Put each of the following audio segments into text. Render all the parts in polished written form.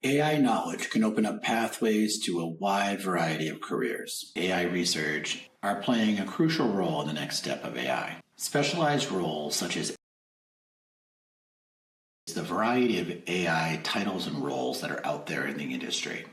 AI knowledge can open up pathways to a wide variety of careers. AI research are playing a crucial role in the next step of AI. Specialized roles such as the variety of AI titles and roles that are out there in the industry.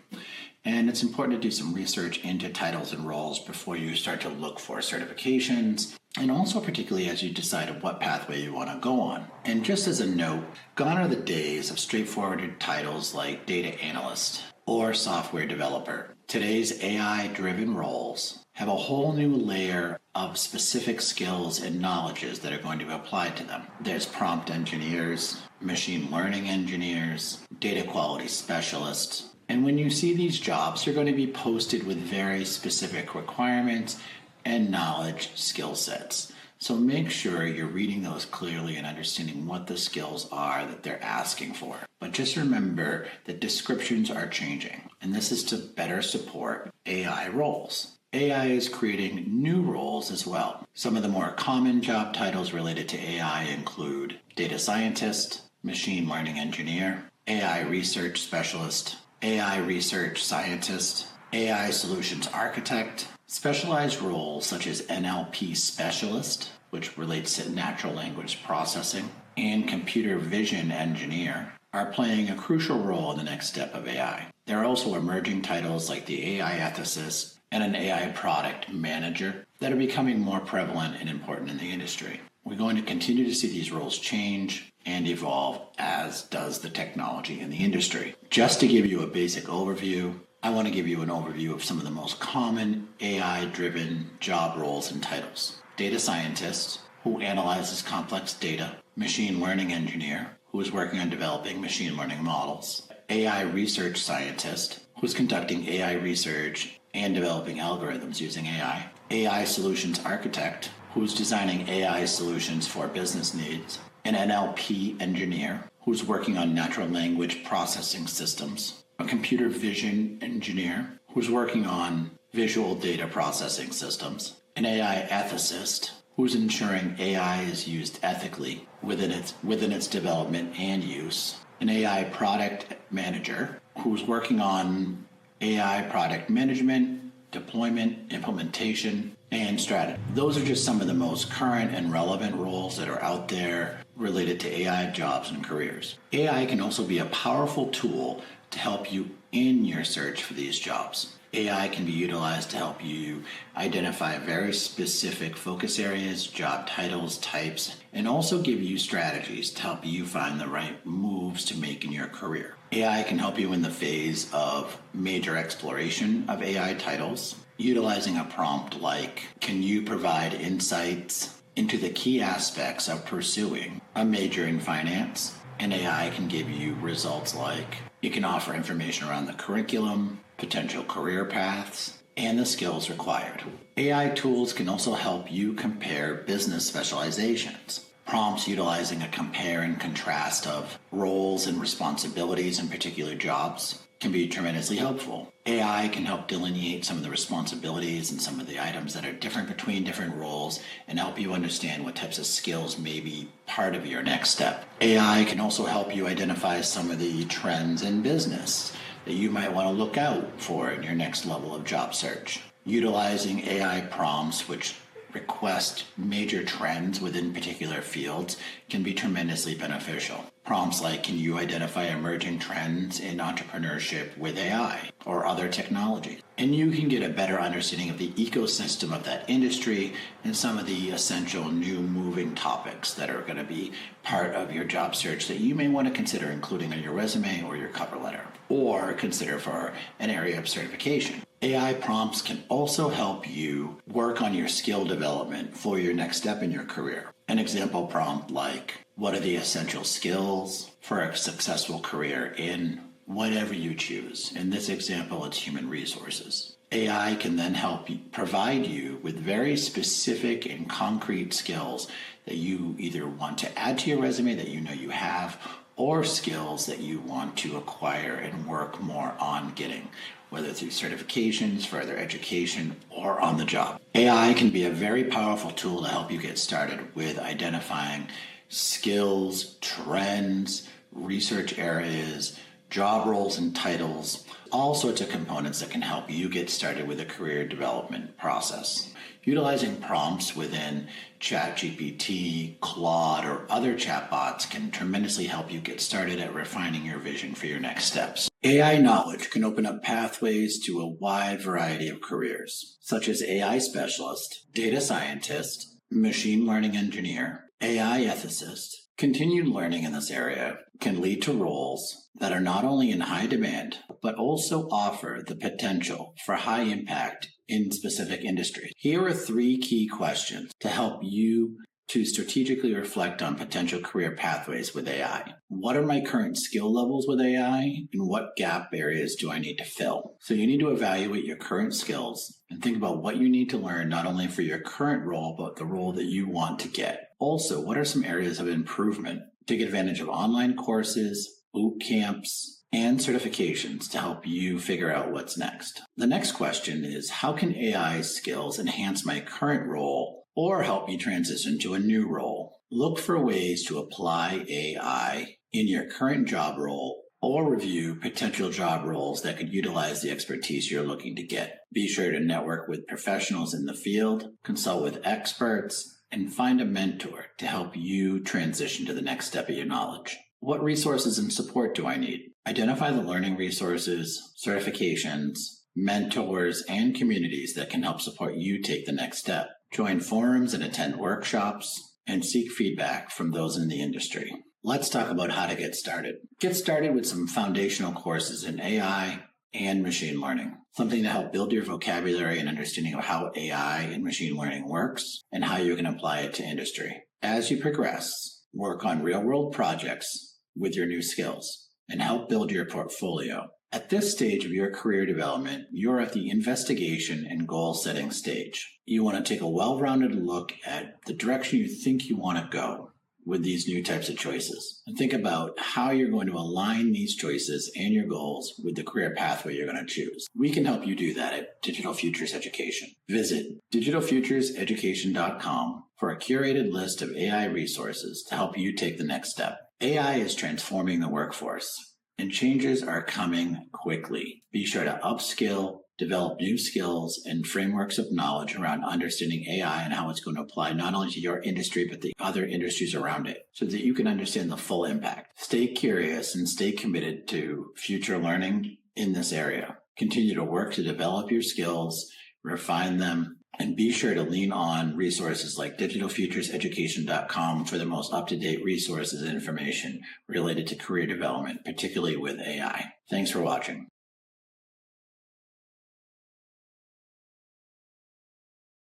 And it's important to do some research into titles and roles before you start to look for certifications, and also particularly as you decide what pathway you want to go on. And just as a note, gone are the days of straightforward titles like data analyst or software developer. Today's AI-driven roles have a whole new layer of specific skills and knowledges that are going to be applied to them. There's prompt engineers, machine learning engineers, data quality specialists. And when you see these jobs, they're going to be posted with very specific requirements and knowledge skill sets. So make sure you're reading those clearly and understanding what the skills are that they're asking for. But just remember that descriptions are changing, and this is to better support AI roles. AI is creating new roles as well. Some of the more common job titles related to AI include data scientist, machine learning engineer, AI research specialist, AI research scientist, AI solutions architect. Specialized roles such as NLP specialist, which relates to natural language processing, and computer vision engineer are playing a crucial role in the next step of AI. There are also emerging titles like the AI ethicist and an AI product manager that are becoming more prevalent and important in the industry. We're going to continue to see these roles change and evolve, as does the technology in the industry. Just to give you a basic overview, I want to give you an overview of some of the most common AI-driven job roles and titles. Data scientist, who analyzes complex data. Machine learning engineer, who is working on developing machine learning models. AI research scientist, who's conducting AI research and developing algorithms using AI. AI solutions architect, who's designing AI solutions for business needs. An NLP engineer, who's working on natural language processing systems. A computer vision engineer, who's working on visual data processing systems. An AI ethicist, who's ensuring AI is used ethically within its development and use. An AI product manager, who's working on AI product management, deployment, implementation, and strategy. Those are just some of the most current and relevant roles that are out there related to AI jobs and careers. AI can also be a powerful tool to help you in your search for these jobs. AI can be utilized to help you identify very specific focus areas, job titles, types, and also give you strategies to help you find the right moves to make in your career. AI can help you in the phase of major exploration of AI titles, utilizing a prompt like, can you provide insights into the key aspects of pursuing a major in finance? And AI can give you results like, it can offer information around the curriculum, potential career paths, and the skills required. AI tools can also help you compare business specializations. Prompts utilizing a compare and contrast of roles and responsibilities in particular jobs can be tremendously helpful. AI can help delineate some of the responsibilities and some of the items that are different between different roles and help you understand what types of skills may be part of your next step. AI can also help you identify some of the trends in business that you might want to look out for in your next level of job search. Utilizing AI prompts which request major trends within particular fields can be tremendously beneficial. Prompts like, can you identify emerging trends in entrepreneurship with AI or other technologies? And you can get a better understanding of the ecosystem of that industry and some of the essential new moving topics that are going to be part of your job search that you may want to consider including on your resume or your cover letter, or consider for an area of certification. AI prompts can also help you work on your skill development for your next step in your career. An example prompt like, what are the essential skills for a successful career in whatever you choose? In this example, it's human resources. AI can then help provide you with very specific and concrete skills that you either want to add to your resume that you know you have, or skills that you want to acquire and work more on getting, whether through certifications, further education, or on the job. AI can be a very powerful tool to help you get started with identifying skills, trends, research areas, job roles and titles, all sorts of components that can help you get started with a career development process. Utilizing prompts within ChatGPT, Claude, or other chatbots can tremendously help you get started at refining your vision for your next steps. AI knowledge can open up pathways to a wide variety of careers, such as AI specialist, data scientist, machine learning engineer, AI ethicist. Continued learning in this area can lead to roles that are not only in high demand, but also offer the potential for high impact in specific industries. Here are 3 key questions to help you to strategically reflect on potential career pathways with AI. What are my current skill levels with AI, and what gap areas do I need to fill? So you need to evaluate your current skills and think about what you need to learn, not only for your current role, but the role that you want to get. Also, what are some areas of improvement? Take advantage of online courses, boot camps, and certifications to help you figure out what's next. The next question is, how can AI skills enhance my current role or help me transition to a new role? Look for ways to apply AI in your current job role or review potential job roles that could utilize the expertise you're looking to get. Be sure to network with professionals in the field, consult with experts, and find a mentor to help you transition to the next step of your knowledge. What resources and support do I need? Identify the learning resources, certifications, mentors, and communities that can help support you take the next step. Join forums and attend workshops, and seek feedback from those in the industry. Let's talk about how to get started. Get started with some foundational courses in AI and machine learning, something to help build your vocabulary and understanding of how AI and machine learning works and how you can apply it to industry. As you progress, work on real-world projects with your new skills and help build your portfolio. At this stage of your career development, you're at the investigation and goal-setting stage. You want to take a well-rounded look at the direction you think you want to go with these new types of choices, and think about how you're going to align these choices and your goals with the career pathway you're going to choose. We can help you do that at Digital Futures Education. Visit digitalfutureseducation.com for a curated list of AI resources to help you take the next step. AI is transforming the workforce, and changes are coming quickly. Be sure to upskill, develop new skills and frameworks of knowledge around understanding AI and how it's going to apply not only to your industry, but the other industries around it, so that you can understand the full impact. Stay curious and stay committed to future learning in this area. Continue to work to develop your skills, refine them, and be sure to lean on resources like digitalfutureseducation.com for the most up-to-date resources and information related to career development, particularly with AI. Thanks for watching.